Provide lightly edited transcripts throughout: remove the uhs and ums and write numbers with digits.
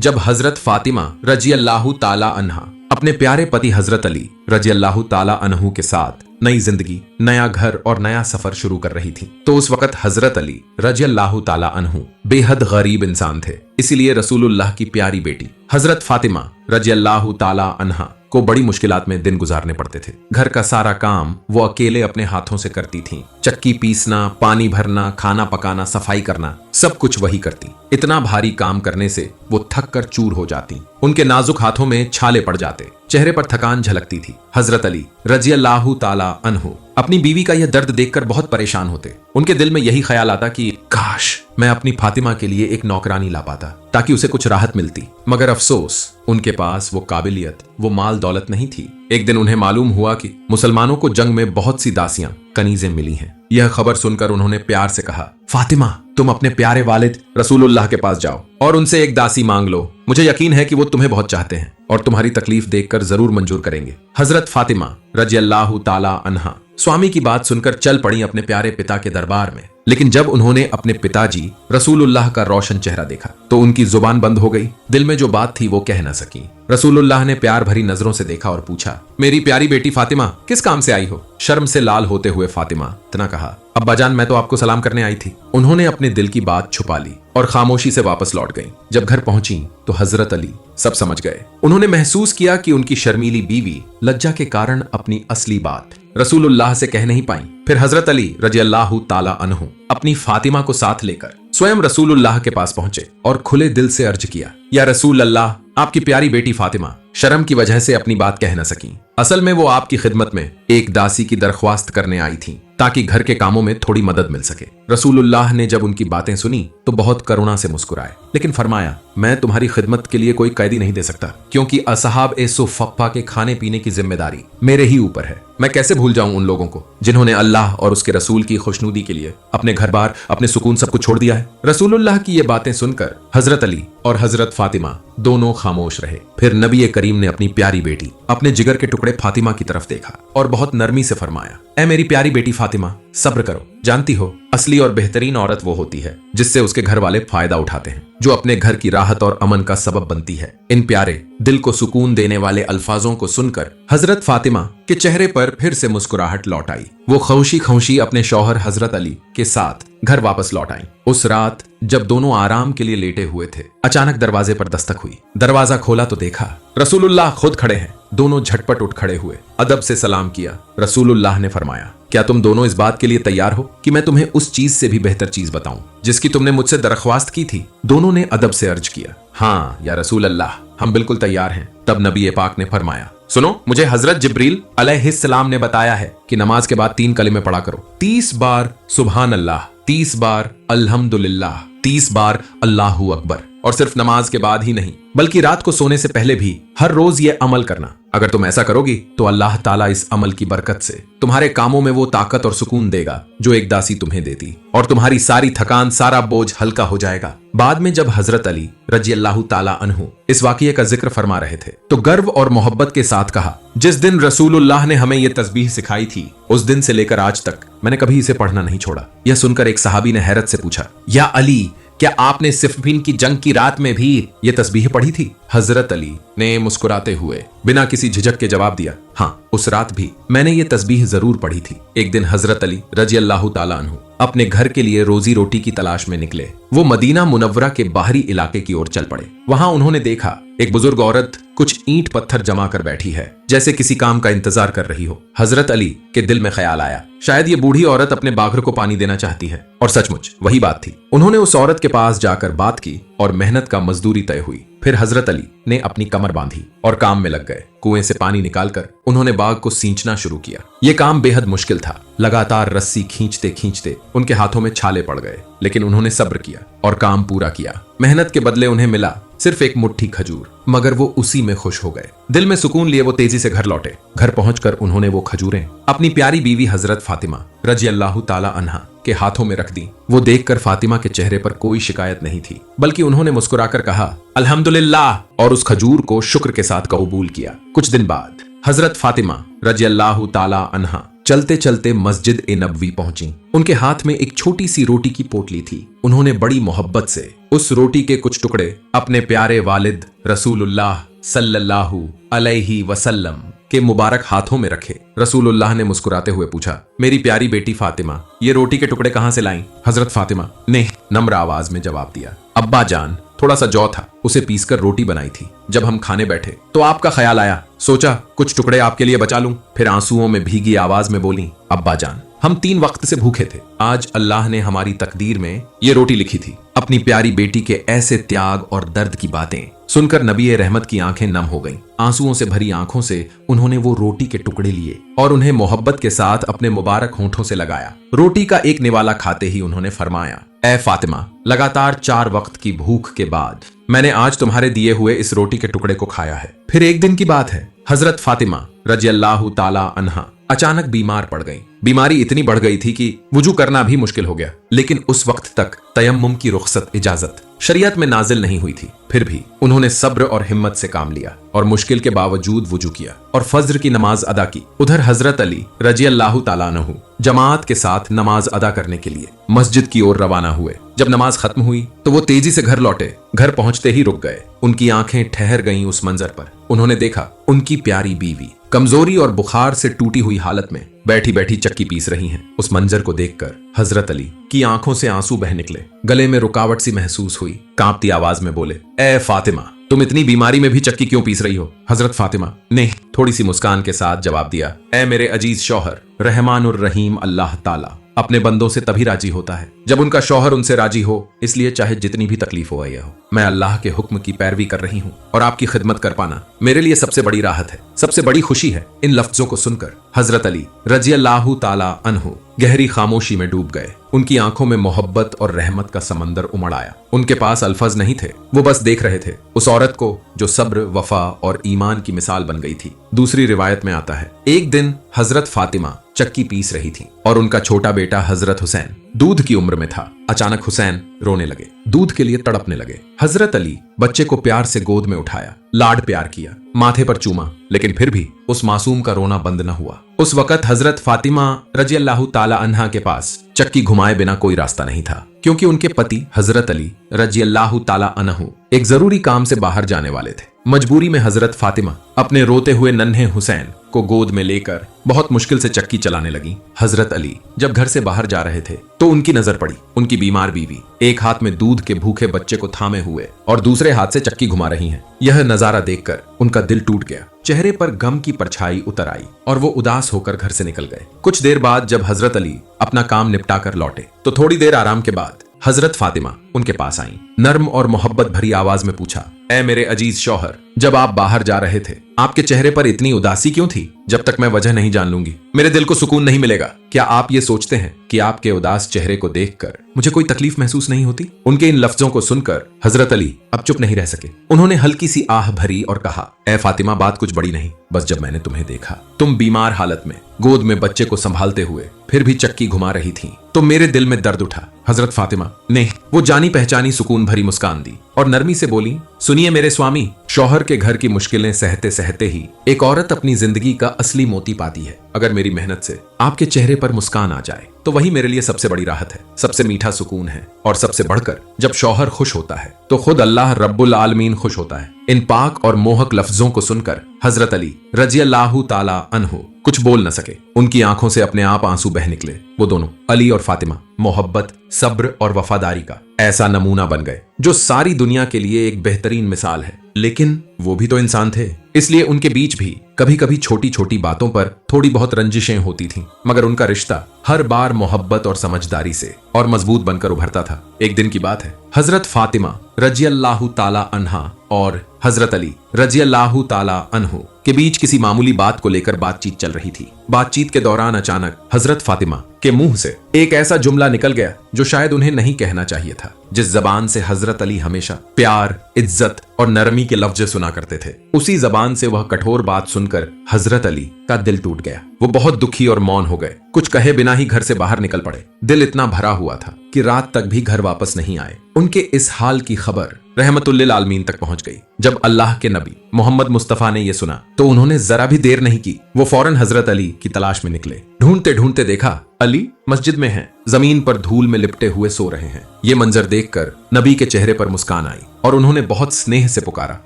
जब हजरत फातिमा रजी अल्लाह ताला अन्हा अपने प्यारे पति हजरत अली रजी अल्लाह ताला अन्हु के साथ नई जिंदगी, नया घर और नया सफर शुरू कर रही थी, तो उस वक्त हजरत अली रजी अल्लाह ताला अन्हु बेहद गरीब इंसान थे। इसीलिए रसूलुल्लाह की प्यारी बेटी हजरत फातिमा रजी अल्लाह ताला अन्हा को बड़ी मुश्किलात में दिन गुजारने पड़ते थे। घर का सारा काम वो अकेले अपने हाथों से करती थीं। चक्की पीसना, पानी भरना, खाना पकाना, सफाई करना, सब कुछ वही करती। इतना भारी काम करने से वो थक कर चूर हो जाती। उनके नाजुक हाथों में छाले पड़ जाते, चेहरे पर थकान झलकती थी। हजरत अली रजी अल्लाह ताला अन्हु अपनी बीवी का यह दर्द देखकर बहुत परेशान होते। उनके दिल में यही ख्याल आता कि काश मैं अपनी फातिमा के लिए एक नौकरानी ला पाता ताकि उसे कुछ राहत मिलती। मगर अफसोस, उनके पास वो काबिलियत, वो माल दौलत नहीं थी। एक दिन उन्हें मालूम हुआ कि मुसलमानों को जंग में बहुत सी दासियां, कनीजें मिली हैं। यह खबर सुनकर उन्होंने प्यार से कहा, फातिमा, तुम अपने प्यारे वालिद रसूलुल्लाह के पास जाओ और उनसे एक दासी मांग लो। मुझे यकीन है कि वो तुम्हें बहुत चाहते हैं और तुम्हारी तकलीफ देखकर जरूर मंजूर करेंगे। हजरत फातिमा रजी अल्लाह ताला अन्हा स्वामी की बात सुनकर चल पड़ी अपने प्यारे पिता के दरबार में। लेकिन जब उन्होंने अपने पिताजी रसूलुल्लाह का रोशन चेहरा देखा तो उनकी जुबान बंद हो गई। दिल में जो बात थी वो कह न सकी। रसूलुल्लाह ने प्यार भरी नजरों से देखा और पूछा, मेरी प्यारी बेटी फातिमा, किस काम से आई हो? शर्म से लाल होते हुए फातिमा इतना कहा, अब्बाजान, मैं तो आपको सलाम करने आई थी। उन्होंने अपने दिल की बात छुपा ली और खामोशी से वापस लौट गईं। जब घर पहुंची तो हजरत अली सब समझ गए। उन्होंने महसूस किया कि उनकी शर्मीली बीवी लज्जा के कारण अपनी असली बात रसूलुल्लाह से कह नहीं पाई। फिर हजरत अली रजी अल्लाह ताला अन्हु अपनी फातिमा को साथ लेकर स्वयं रसूलुल्लाह के पास पहुंचे और खुले दिल से अर्ज किया, या रसूल अल्लाह, आपकी प्यारी बेटी फातिमा शर्म की वजह से अपनी बात कह न सकी। असल में वो आपकी खिदमत में एक दासी की दरख्वास्त करने आई थी ताकि घर के कामों में थोड़ी मदद मिल सके। रसूलुल्लाह ने जब उनकी बातें सुनी तो बहुत करुणा से मुस्कुराए, लेकिन फरमाया, मैं तुम्हारी खिदमत के लिए कोई कैदी नहीं दे सकता, क्योंकि असहाब ए सुफ़्फ़ा के खाने पीने की जिम्मेदारी मेरे ही ऊपर है। मैं कैसे भूल जाऊं उन लोगों को जिन्होंने अल्लाह और उसके रसूल की खुशनुदी के लिए अपने घर बार, अपने सुकून सब कुछ छोड़ दिया है। रसूलुल्लाह की ये बातें सुनकर हजरत अली और हजरत फातिमा दोनों खामोश रहे। फिर नबी करीम ने अपनी प्यारी बेटी, अपने जिगर के टुकड़े फातिमा की तरफ देखा और बहुत नरमी से फरमाया, ऐ मेरी प्यारी बेटी फातिमा, सब्र करो। जानती हो, असली और बेहतरीन औरत वो होती है जिससे उसके घर वाले फायदा उठाते हैं, जो अपने घर की राहत और अमन का सबब बनती है। इन प्यारे, दिल को सुकून देने वाले अल्फाजों को सुनकर हजरत फातिमा के चेहरे पर फिर से मुस्कुराहट लौट आई। वो खौशी खौशी अपने शौहर हजरत अली के साथ घर वापस लौट आई। उस रात जब दोनों आराम के लिए लेटे हुए थे, अचानक दरवाजे पर दस्तक हुई। दरवाजा खोला तो देखा रसूलुल्लाह खुद खड़े हैं। दोनों झटपट उठ खड़े हुए, अदब से सलाम किया। रसूलुल्लाह ने फरमाया, क्या तुम दोनों इस बात के लिए तैयार हो कि मैं तुम्हें उस चीज से भी बेहतर चीज बताऊं जिसकी तुमने मुझसे दरख्वास्त की थी? दोनों ने अदब से अर्ज किया, हाँ या रसूल अल्लाह, हम बिल्कुल तैयार हैं। तब नबी पाक ने फरमाया, सुनो, मुझे हजरत जिब्रील अलैहिस्सलाम ने बताया है कि नमाज के बाद 3 कलिमे पढ़ा करो। 30 बार सुभान अल्लाह, 30 बार अल्हम्दुलिल्लाह, 30 बार अल्लाहू अकबर। और सिर्फ नमाज के बाद ही नहीं, बल्कि रात को सोने से पहले भी हर रोज ये अमल करना। अगर तुम ऐसा करोगी तो अल्लाह ताला इस अमल की बरकत से तुम्हारे कामों में वो ताकत और सुकून देगा जो एक दासी तुम्हें देती, और तुम्हारी सारी थकान, सारा बोझ हल्का हो जाएगा। बाद में जब हजरत अली रजी अल्लाह ताला अन्हु इस वाकये का जिक्र फरमा रहे थे तो गर्व और मोहब्बत के साथ कहा, जिस दिन रसूलुल्लाह ने हमें ये तस्बीह सिखाई थी, उस दिन से लेकर आज तक मैंने कभी इसे पढ़ना नहीं छोड़ा। यह सुनकर एक सहाबी ने हैरत से पूछा, या अली, क्या आपने सिफ़ीन की जंग की रात में भी ये तस्बीह पढ़ी थी? हजरत अली ने मुस्कुराते हुए बिना किसी झिझक के जवाब दिया, हाँ, उस रात भी मैंने ये तस्बीह जरूर पढ़ी थी। एक दिन हजरत अली रजी अल्लाह ताला अन्हु अपने घर के लिए रोजी रोटी की तलाश में निकले। वो मदीना मुनव्वरा के बाहरी इलाके की ओर चल पड़े। वहां उन्होंने देखा एक बुजुर्ग औरत कुछ ईंट पत्थर जमा कर बैठी है, जैसे किसी काम का इंतजार कर रही हो। हजरत अली के दिल में ख्याल आया, शायद ये बूढ़ी औरत अपने बाघर को पानी देना चाहती है। और सचमुच वही बात थी। उन्होंने उस औरत के पास जाकर बात की और मेहनत का मजदूरी तय हुई। फिर हजरत अली ने अपनी कमर बांधी और काम में लग गए। कुएं से पानी निकालकर उन्होंने बाग को सींचना शुरू किया। ये काम बेहद मुश्किल था। लगातार रस्सी खींचते खींचते उनके हाथों में छाले पड़ गए, लेकिन उन्होंने सब्र किया और काम पूरा किया। मेहनत के बदले उन्हें मिला सिर्फ एक मुट्ठी खजूर, मगर वो उसी में खुश हो गए। दिल में सुकून लिए वो तेजी से घर लौटे। घर पहुंचकर उन्होंने वो खजूरें अपनी प्यारी बीवी हजरत फातिमा रजी अल्लाह ताला अन्हा के हाथों में रख दी। वो देखकर फातिमा के चेहरे पर कोई शिकायत नहीं थी, बल्कि उन्होंने मुस्कुराकर कहा अल्हम्दुलिल्लाह, और उस खजूर को शुक्र के साथ कबूल किया। कुछ दिन बाद हजरत फातिमा रजी अल्लाह ताला अन्हा चलते चलते मस्जिद ए नबवी पहुंची। उनके हाथ में एक छोटी सी रोटी की पोटली थी। उन्होंने बड़ी मोहब्बत से उस रोटी के कुछ टुकड़े अपने प्यारे वालिद रसूलुल्लाह सल्लल्लाहु अलैहि वसल्लम के मुबारक हाथों में रखे। रसूलुल्लाह ने मुस्कुराते हुए पूछा, मेरी प्यारी बेटी फातिमा, ये रोटी के टुकड़े कहां से लाईं? हजरत फातिमा ने नम्र आवाज में जवाब दिया, अब्बा जान, थोड़ा सा जौ था, उसे पीसकर रोटी बनाई थी। जब हम खाने बैठे तो आपका ख्याल आया, सोचा कुछ टुकड़े आपके लिए बचा लूं। फिर आंसुओं में भीगी आवाज में बोली, अब्बा जान, हम 3 वक्त से भूखे थे। आज अल्लाह ने हमारी तकदीर में ये रोटी लिखी थी। अपनी प्यारी बेटी के ऐसे त्याग और दर्द की बातें सुनकर नबी रहमत की आंखें नम हो गईं। आंसुओं से भरी आंखों से उन्होंने वो रोटी के टुकड़े लिए और उन्हें मोहब्बत के साथ अपने मुबारक होंठों से लगाया। रोटी का एक निवाला खाते ही उन्होंने फरमाया, ए फातिमा, लगातार 4 वक्त की भूख के बाद मैंने आज तुम्हारे दिए हुए इस रोटी के टुकड़े को खाया है। फिर एक दिन की बात है, हजरत फातिमा रज़ियल्लाहु ताला अन्हा अचानक बीमार पड़ गईं। बीमारी इतनी बढ़ गई थी कि वुजू करना भी मुश्किल हो गया। लेकिन उस वक्त तक तयम्मुम की रुख्सत इजाजत शरीयत में नाजिल नहीं हुई थी। फिर भी उन्होंने सब्र और हिम्मत से काम लिया और मुश्किल के बावजूद वुजू किया और फज्र की नमाज अदा की। उधर हजरत अली रज़ियल्लाहु ताला अन्हु जमात के साथ नमाज अदा करने के लिए मस्जिद की ओर रवाना हुए। जब नमाज खत्म हुई तो वो तेजी से घर लौटे। घर पहुंचते ही रुक गए। उनकी आंखें ठहर गईं उस मंजर पर। उन्होंने देखा उनकी प्यारी बीवी कमजोरी और बुखार से टूटी हुई हालत में बैठी बैठी चक्की पीस रही हैं। उस मंजर को देखकर हजरत अली की आंखों से आंसू बह निकले। गले में रुकावट सी महसूस हुई। कांपती आवाज में बोले, ए फातिमा, तुम इतनी बीमारी में भी चक्की क्यों पीस रही हो? हजरत फातिमा ने थोड़ी सी मुस्कान के साथ जवाब दिया, ए मेरे अजीज शौहर, रहमानुर रहीम अल्लाह ताला अपने बंदों से तभी राजी होता है जब उनका शौहर उनसे राजी हो। इसलिए चाहे जितनी भी तकलीफ हो या हो, मैं अल्लाह के हुक्म की पैरवी कर रही हूँ और आपकी खिदमत कर पाना मेरे लिए सबसे बड़ी राहत है, सबसे बड़ी खुशी है। इन लफ्जों को सुनकर हजरत अली रज़ियल्लाहु ताला अन्हु गहरी खामोशी में डूब गए। उनकी आंखों में मोहब्बत और रहमत का समंदर उमड़ आया। उनके पास अल्फाज नहीं थे, वो बस देख रहे थे उस औरत को जो सब्र, वफा और ईमान की मिसाल बन गई थी। दूसरी रिवायत में आता है, एक दिन हजरत फातिमा चक्की पीस रही थी और उनका छोटा बेटा हजरत हुसैन दूध की उम्र में था। अचानक हुसैन रोने लगे, दूध के लिए तड़पने लगे। हजरत अली बच्चे को प्यार से गोद में उठाया, लाड प्यार किया, माथे पर चूमा, लेकिन फिर भी उस मासूम का रोना बंद न हुआ। उस वक्त हजरत फातिमा रज़ियल्लाहु ताला अन्हा के पास चक्की घुमाए बिना कोई रास्ता नहीं था, क्योंकि उनके पति हजरत अली रज़ियल्लाहु ताला अन्हु एक जरूरी काम से बाहर जाने वाले थे। मजबूरी में हजरत फातिमा अपने रोते हुए नन्हे हुसैन को गोद में लेकर बहुत मुश्किल से चक्की चलाने लगी। हजरत अली जब घर से बाहर जा रहे थे तो उनकी नजर पड़ी उनकी बीमार बीवी एक हाथ में दूध के भूखे बच्चे को थामे हुए और दूसरे हाथ से चक्की घुमा रही हैं। यह नजारा देखकर उनका दिल टूट गया। चेहरे पर गम की परछाई उतर आई और वो उदास होकर घर से निकल गए। कुछ देर बाद जब हजरत अली अपना काम निपटा कर लौटे तो थोड़ी देर आराम के बाद हजरत फातिमा उनके पास आईं। नर्म और मोहब्बत भरी आवाज में पूछा, ए मेरे अजीज शौहर, जब आप बाहर जा रहे थे आपके चेहरे पर इतनी उदासी क्यों थी? जब तक मैं वजह नहीं जान लूंगी मेरे दिल को सुकून नहीं मिलेगा। क्या आप ये सोचते हैं कि आपके उदास चेहरे को देखकर मुझे कोई तकलीफ महसूस नहीं होती? उनके इन लफ्जों को सुनकर हजरत अली अब चुप नहीं रह सके। उन्होंने हल्की सी आह भरी और कहा, ए फातिमा, बात कुछ बड़ी नहीं, बस जब मैंने तुम्हें देखा तुम बीमार हालत में गोद में बच्चे को संभालते हुए फिर भी चक्की घुमा रही थी तो मेरे दिल में दर्द उठा। हजरत फातिमा ने वो जानी पहचानी सुकून भरी मुस्कान दी और नरमी से बोली, सुनिए मेरे स्वामी, शौहर के घर की मुश्किलें सहते सहते ही एक औरत अपनी जिंदगी का असली मोती पाती है। अगर मेरी मेहनत से आपके चेहरे पर मुस्कान आ जाए तो वही मेरे लिए सबसे बड़ी राहत है, सबसे मीठा सुकून है। और सबसे बढ़कर जब शौहर खुश होता है तो खुद अल्लाह रब्बुल आलमीन खुश होता है। इन पाक और मोहक लफ्जों को सुनकर हजरत अली रज़ियल्लाहु ताला अन्हु कुछ बोल न सके। उनकी आंखों से अपने आप आंसू बह निकले। वो दोनों अली और फातिमा मोहब्बत, सब्र और वफादारी का ऐसा नमूना बन गए जो सारी दुनिया के लिए एक बेहतरीन मिसाल है। लेकिन वो भी तो इंसान थे, इसलिए उनके बीच भी कभी कभी छोटी छोटी बातों पर थोड़ी बहुत रंजिशें होती थीं, मगर उनका रिश्ता हर बार मोहब्बत और समझदारी से और मजबूत बनकर उभरता था। एक दिन की बात है, हजरत फातिमा रज़ियल्लाहु ताला अन्हा और हजरत अली रज़ियल्लाहु ताला अन्हु के बीच किसी मामूली बात को लेकर बातचीत चल रही थी। बातचीत के दौरान अचानक हजरत फातिमा के मुंह से एक ऐसा जुमला निकल गया जो शायद उन्हें नहीं कहना चाहिए था। जिस जबान से हजरत अली हमेशा प्यार, इज्जत और नरमी के लफ्ज सुना करते थे, उसी जबान से वह कठोर बात सुनकर हजरत अली का दिल टूट गया। वो बहुत दुखी और मौन हो गए। कुछ कहे बिना ही घर से बाहर निकल पड़े। दिल इतना भरा हुआ था कि रात तक भी घर वापस नहीं आए। उनके इस हाल की खबर रहमतुल्लिल आलमीन तक पहुंच गई। जब अल्लाह के नबी मोहम्मद मुस्तफा ने यह सुना तो उन्होंने जरा भी देर नहीं की। वो फौरन हजरत अली की तलाश में निकले। ढूंढते ढूंढते देखा अली मस्जिद में हैं, जमीन पर धूल में लिपटे हुए सो रहे हैं। ये मंजर देखकर नबी के चेहरे पर मुस्कान आई और उन्होंने बहुत स्नेह से पुकारा,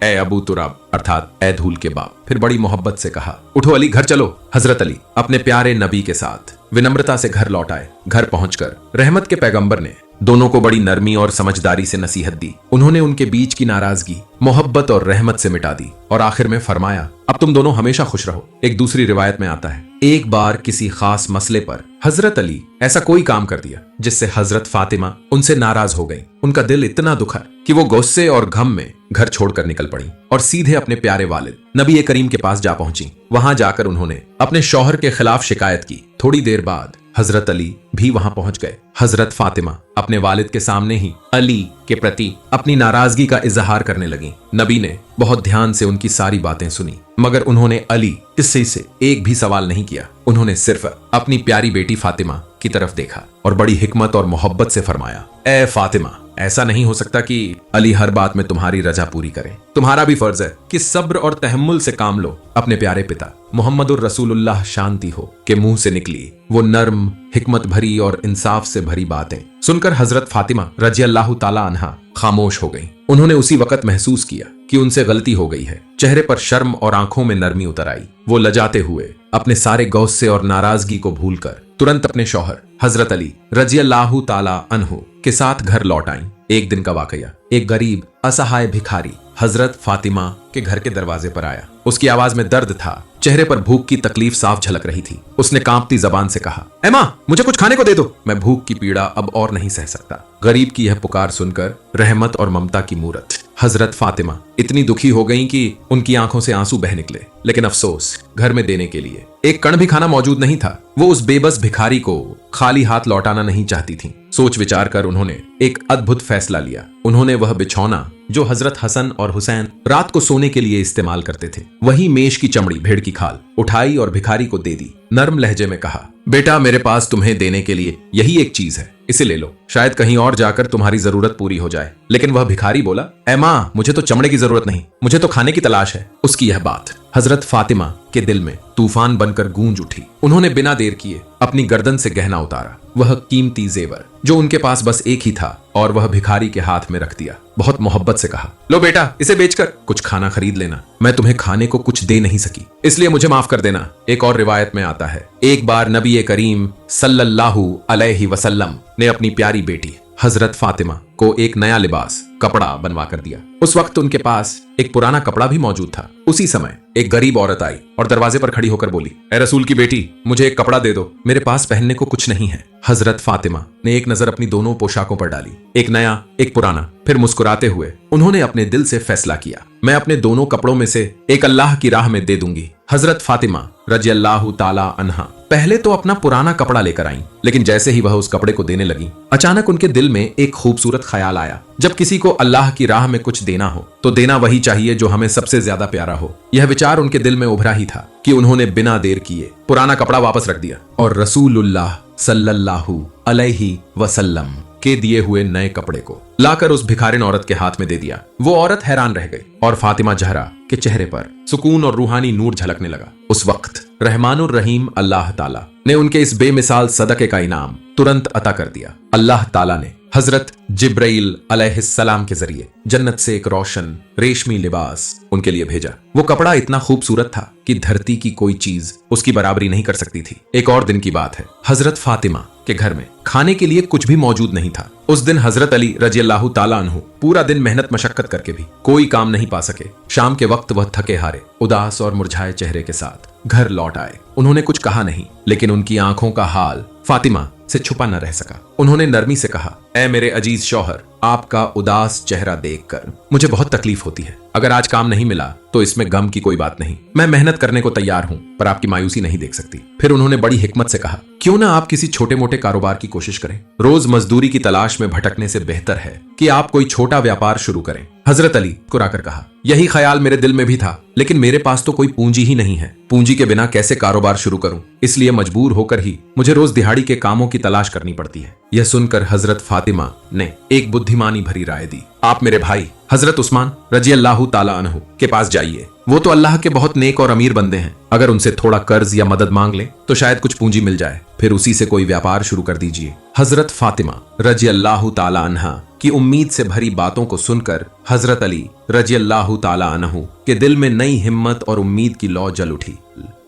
ए अबू तुराब अर्थात ए धूल के बाप। फिर बड़ी मोहब्बत से कहा, उठो अली घर चलो। हजरत अली अपने प्यारे नबी के साथ विनम्रता से घर लौट आए। घर पहुंचकर रहमत के पैगंबर ने दोनों को बड़ी नरमी और समझदारी से नसीहत दी। उन्होंने उनके बीच की नाराजगी मोहब्बत और रहमत से मिटा दी और आखिर में फरमाया, अब तुम दोनों हमेशा खुश रहो। एक दूसरी रिवायत में आता है, एक बार किसी खास मसले पर हजरत अली ऐसा कोई काम कर दिया जिससे हजरत फातिमा उनसे नाराज हो गई। उनका दिल इतना दुखा कि वो गुस्से और गम में घर छोड़कर निकल पड़ी और सीधे अपने प्यारे वालिद नबी करीम के पास जा पहुंची। वहां जाकर उन्होंने अपने शौहर के खिलाफ शिकायत की। थोड़ी देर बाद हजरत अली भी वहां पहुंच गए। हजरत फातिमा अपने वालिद के सामने ही अली के प्रति अपनी नाराजगी का इजहार करने लगी। नबी ने बहुत ध्यान से उनकी सारी बातें सुनी, मगर उन्होंने अली किसी से एक भी सवाल नहीं किया। उन्होंने सिर्फ अपनी प्यारी बेटी फातिमा की तरफ देखा और बड़ी हिकमत और मोहब्बत से फरमाया, ए फातिमा, ऐसा नहीं हो सकता कि अली हर बात में तुम्हारी रजा पूरी करे। तुम्हारा भी फर्ज है कि सब्र और तहम्मुल से काम लो। अपने प्यारे पिता मोहम्मदुर रसूलुल्लाह शांति हो के मुंह से निकली वो नर्म, हिकमत भरी और इंसाफ से भरी बातें सुनकर हजरत फातिमा रज़ियल्लाहु ताला अन्हा खामोश हो गई। उन्होंने उसी वक्त महसूस किया कि उनसे गलती हो गई है। चेहरे पर शर्म और आंखों में नरमी उतर आई। वो लजाते हुए अपने सारे गुस्से और नाराजगी को भूलकर तुरंत अपने शौहर हजरत अली रज़ियल्लाहु ताला अन्हु के साथ घर लौट आईं। एक दिन का वाकया, एक गरीब असहाय भिखारी हजरत फातिमा के घर के दरवाजे पर आया। उसकी आवाज में दर्द था, चेहरे पर भूख की तकलीफ साफ झलक रही थी। उसने कांपती जबान से कहा, ए मां, मुझे कुछ खाने को दे दो, मैं भूख की पीड़ा अब और नहीं सह सकता। गरीब की यह पुकार सुनकर रहमत और ममता की मूरत हजरत फातिमा इतनी दुखी हो गईं कि उनकी आंखों से आंसू बह निकले। लेकिन अफसोस, घर में देने के लिए एक कण भी खाना मौजूद नहीं था। वो उस बेबस भिखारी को खाली हाथ लौटाना नहीं चाहती थी। सोच विचार कर उन्होंने एक अद्भुत फैसला लिया। उन्होंने वह बिछौना जो हजरत हसन और हुसैन रात को सोने के लिए इस्तेमाल करते थे, वही मेष की चमड़ी, भेड़ की खाल उठाई और भिखारी को दे दी। नर्म लहजे में कहा, बेटा, मेरे पास तुम्हें देने के लिए यही एक चीज है, इसे ले लो, शायद कहीं और जाकर तुम्हारी जरूरत पूरी हो जाए। लेकिन वह भिखारी बोला, ए मां, मुझे तो चमड़े की जरूरत नहीं, मुझे तो खाने की तलाश है। उसकी यह बात हजरत फातिमा के दिल में तूफान बनकर गूंज उठी। उन्होंने बिना देर किए अपनी गर्दन से गहना उतारा, वह कीमती जेवर जो उनके पास बस एक ही था, और वह भिखारी के हाथ में रख दिया। बहुत मोहब्बत से कहा, लो बेटा, इसे बेचकर कुछ खाना खरीद लेना। मैं तुम्हें खाने को कुछ दे नहीं सकी, इसलिए मुझे माफ कर देना। एक और रिवायत में आता है, एक बार नबी करीम सल्लल्लाहु अलैहि वसल्लम ने अपनी प्यारी बेटी हजरत फातिमा को एक नया लिबास, कपड़ा बनवा कर दिया। उस वक्त उनके पास एक पुराना कपड़ा भी मौजूद था। उसी समय एक गरीब औरत आई और दरवाजे पर खड़ी होकर बोली, ए रसूल की बेटी, मुझे एक कपड़ा दे दो, मेरे पास पहनने को कुछ नहीं है। हजरत फातिमा ने एक नजर अपनी दोनों पोशाकों पर डाली, एक नया, एक पुराना। फिर मुस्कुराते हुए उन्होंने अपने दिल से फैसला किया, मैं अपने दोनों कपड़ों में से एक अल्लाह की राह में दे दूंगी। हजरत फातिमा रज़ियल्लाहु ताला अन्हा पहले तो अपना पुराना कपड़ा लेकर आईं, लेकिन जैसे ही वह उस कपड़े को देने लगी, अचानक उनके दिल में एक खूबसूरत ख्याल आया। जब किसी को अल्लाह की राह में कुछ देना हो तो देना वही चाहिए जो हमें सबसे ज्यादा प्यारा हो। यह विचार उनके दिल में उभरा ही था कि उन्होंने बिना देर किए पुराना कपड़ा वापस रख दिया और रसूलुल्लाह सल्लल्लाहु अलैहि वसल्लम के दिए हुए नए कपड़े को लाकर उस भिखारिन औरत के हाथ में दे दिया। वो औरत हैरान रह गई और फातिमा जहरा के चेहरे पर सुकून और रूहानी नूर झलकने लगा। उस वक्त रहमानुर रहीम अल्लाह ताला ने उनके इस बेमिसाल सदके का इनाम तुरंत अता कर दिया। अल्लाह ताला ने हजरत जिब्राइल अलैहिस्सलाम के जरिए जन्नत से एक रोशन रेशमी लिबास उनके लिए भेजा। वो कपड़ा इतना खूबसूरत था कि धरती की कोई चीज उसकी बराबरी नहीं कर सकती थी। एक और दिन की बात है, हजरत फातिमा के घर में खाने के लिए कुछ भी मौजूद नहीं था। उस दिन हजरत अली रज़ियल्लाहु ताला अन्हु पूरा दिन मेहनत मशक्कत करके भी कोई काम नहीं पा सके। शाम के वक्त वह थके हारे, उदास और मुरझाए चेहरे के साथ घर लौट आए। उन्होंने कुछ कहा नहीं, लेकिन उनकी आंखों का हाल फातिमा से छुपा न रह सका। उन्होंने नरमी से कहा, ऐ मेरे अजीज शौहर, आपका उदास चेहरा देखकर मुझे बहुत तकलीफ होती है। अगर आज काम नहीं मिला तो इसमें गम की कोई बात नहीं, मैं मेहनत करने को तैयार हूं, पर आपकी मायूसी नहीं देख सकती। फिर उन्होंने बड़ी हिकमत से कहा, क्यों ना आप किसी छोटे मोटे कारोबार की कोशिश करें। रोज मजदूरी की तलाश में भटकने से बेहतर है कि आप कोई छोटा व्यापार शुरू करें। हजरत अली मुस्कुराकर कहा, यही ख्याल मेरे दिल में भी था, लेकिन मेरे पास तो कोई पूंजी ही नहीं है। पूंजी के बिना कैसे कारोबार शुरू करूं? इसलिए मजबूर होकर ही मुझे रोज दिहाड़ी के कामों की तलाश करनी पड़ती है। यह सुनकर हजरत फातिमा ने एक बुद्धिमानी भरी राय दी। आप मेरे भाई हजरत उस्मान रजी अल्लाह ताला अन्हु के पास जाइए। वो तो अल्लाह के बहुत नेक और अमीर बंदे हैं। अगर उनसे थोड़ा कर्ज या मदद मांग लें तो शायद कुछ पूंजी मिल जाए, फिर उसी से कोई व्यापार शुरू कर दीजिए। हजरत फातिमा रजी अल्लाह ताला अन्हा की उम्मीद से भरी बातों को सुनकर हजरत अली रजी अल्लाह ताला अन्हु के दिल में नई हिम्मत और उम्मीद की लौ जल उठी।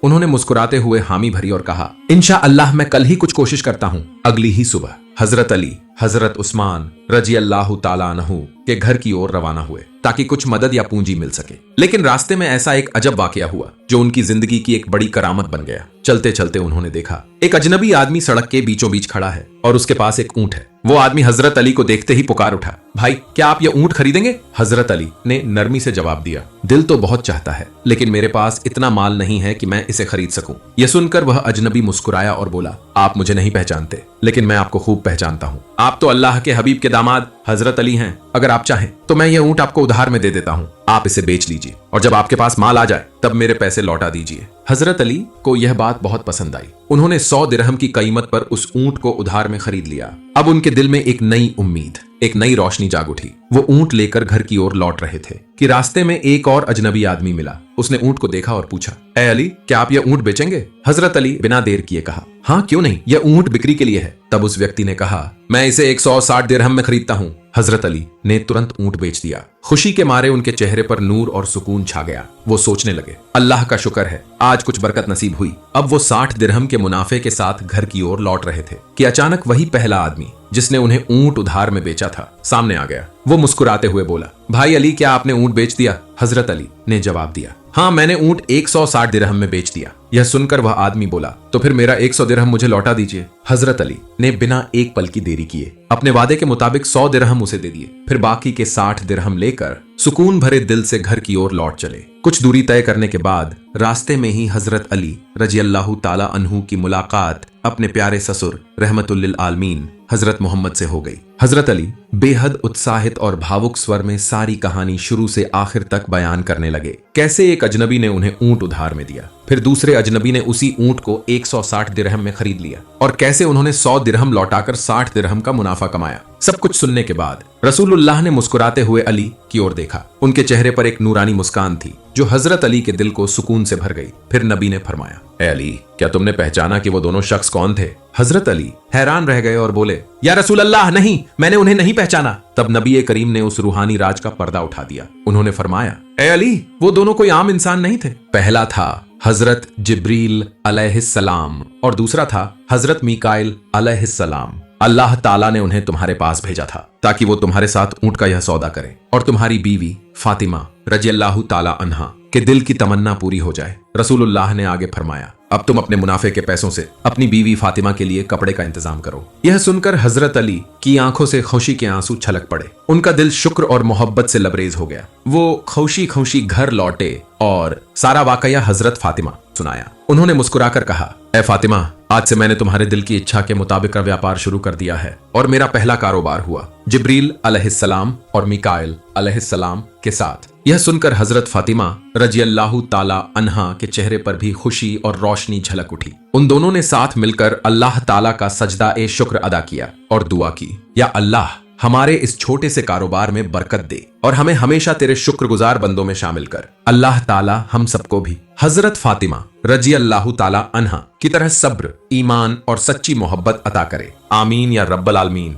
उन्होंने मुस्कुराते हुए हामी भरी और कहा, इंशा अल्लाह मैं कल ही कुछ कोशिश करता हूँ। अगली ही सुबह हजरत अली हजरत उस्मान रजी अल्लाह ताला अन्हु के घर की ओर रवाना हुए ताकि कुछ मदद या पूंजी मिल सके। लेकिन रास्ते में ऐसा एक अजब वाकया हुआ जो उनकी जिंदगी की एक बड़ी करामत बन गया। चलते चलते उन्होंने देखा एक अजनबी आदमी सड़क के बीचों बीच खड़ा है और उसके पास एक ऊंट है। वो आदमी हजरत अली को देखते ही पुकार उठा, भाई क्या आप ये ऊंट खरीदेंगे? हजरत अली ने नरमी से जवाब दिया, दिल तो बहुत चाहता है, लेकिन मेरे पास इतना माल नहीं है कि मैं इसे खरीद सकूं। यह सुनकर वह अजनबी मुस्कुराया और बोला, आप मुझे नहीं पहचानते, लेकिन मैं आपको खूब पहचानता हूँ। आप तो अल्लाह के हबीब के दामाद हजरत अली हैं। अगर आप चाहें तो मैं ये ऊंट आपको उधार में दे देता हूँ। आप इसे बेच लीजिए और जब आपके पास माल आ जाए तब मेरे पैसे लौटा दीजिए। हजरत अली को यह बात बहुत पसंद आई। उन्होंने 100 दिरहम की कीमत पर उस ऊंट को उधार में खरीद लिया। अब उनके दिल में एक नई उम्मीद, एक नई रोशनी जाग उठी। वो ऊंट लेकर घर की ओर लौट रहे थे कि रास्ते में एक और अजनबी आदमी मिला। उसने ऊंट को देखा और पूछा, ए अली क्या आप यह ऊंट बेचेंगे? हजरत अली बिना देर किए कहा, हाँ क्यों नहीं, यह ऊंट बिक्री के लिए है। तब उस व्यक्ति ने कहा, मैं इसे 160 दिरहम में खरीदता हूँ। हजरत अली ने तुरंत ऊंट बेच दिया। खुशी के मारे उनके चेहरे पर नूर और सुकून छा गया। वो सोचने लगे, अल्लाह का शुक्र है आज कुछ बरकत नसीब हुई। अब वो 60 दिरहम के मुनाफे के साथ घर की ओर लौट रहे थे कि अचानक वही पहला आदमी जिसने उन्हें ऊंट उधार में बेचा था सामने आ गया। वो मुस्कुराते हुए बोला, भाई अली क्या आपने ऊंट बेच दिया? हजरत अली ने जवाब दिया, हाँ मैंने ऊंट 160 दिरहम में बेच दिया। यह सुनकर वह आदमी बोला, तो फिर मेरा 100 दिरहम मुझे लौटा दीजिए। हजरत अली ने बिना एक पल की देरी किए अपने वादे के मुताबिक 100 दिरहम उसे दे दिए। फिर बाकी के 60 दिरहम लेकर सुकून भरे दिल से घर की ओर लौट चले। कुछ दूरी तय करने के बाद रास्ते में ही हजरत अली रजी अल्लाह ताला अन्हु की मुलाकात अपने प्यारे ससुर रहमतुल्लिल आलमीन हजरत मोहम्मद से हो गई। हजरत अली बेहद उत्साहित और भावुक स्वर में सारी कहानी शुरू से आखिर तक बयान करने लगे। कैसे एक अजनबी ने उन्हें ऊंट उधार में दिया, फिर दूसरे अजनबी ने उसी ऊंट को 160 दिरहम में खरीद लिया और कैसे उन्होंने 100 दिरहम लौटाकर 60 दिरहम का मुनाफा कमाया। सब कुछ सुनने के बाद रसूलुल्लाह ने मुस्कुराते हुए अली की ओर देखा। उनके चेहरे पर एक नूरानी मुस्कान थी जो हजरत अली के दिल को सुकून से भर गई। फिर नबी ने फरमाया, ए अली क्या तुमने पहचाना कि वो दोनों शख्स कौन थे? हजरत अली हैरान रह गए और बोले, या रसूल अल्लाह नहीं, मैंने उन्हें नहीं पहचाना। तब नबी करीम ने उस रूहानी राज का पर्दा उठा दिया। उन्होंने फरमाया, ए अली वो दोनों कोई आम इंसान नहीं थे। पहला था हजरत जिब्रील अलैहिस्सलाम और दूसरा था हजरत मीकाइल अलैहिस्सलाम। अल्लाह ताला ने उन्हें तुम्हारे पास भेजा था ताकि वो तुम्हारे साथ ऊंट का यह सौदा करें और तुम्हारी बीवी फातिमा रजी अल्लाह ताला अन्हा के दिल की तमन्ना पूरी हो जाए। रसूलुल्लाह ने आगे फरमाया, अब तुम अपने मुनाफे के पैसों से अपनी बीवी फातिमा के लिए कपड़े का इंतजाम करो। यह सुनकर हजरत अली की आंखों से खुशी के आंसू छलक पड़े। उनका दिल शुक्र और मोहब्बत से लबरेज हो गया। वो खुशी खुशी घर लौटे और सारा वाकया हजरत फातिमा सुनाया। उन्होंने मुस्कुराकर कहा, ए फातिमा आज से मैंने तुम्हारे दिल की इच्छा के मुताबिक का व्यापार शुरू कर दिया है और मेरा पहला कारोबार हुआ जिब्रील अलैहिस्सलाम और मीकाइल अलैहिस्सलाम के साथ। यह सुनकर हजरत फातिमा रजी अल्लाह ताला अन्हा के चेहरे पर भी खुशी और रोशनी झलक उठी। उन दोनों ने साथ मिलकर अल्लाह ताला का सजदा ए शुक्र अदा किया और दुआ की, या अल्लाह हमारे इस छोटे से कारोबार में बरकत दे और हमें हमेशा तेरे शुक्रगुजार बंदों में शामिल कर। अल्लाह ताला हम सबको भी हजरत फातिमा रजी अल्लाह ताला अन्हा की तरह सब्र, ईमान और सच्ची मोहब्बत अता करे। आमीन या रब्बल आलमीन।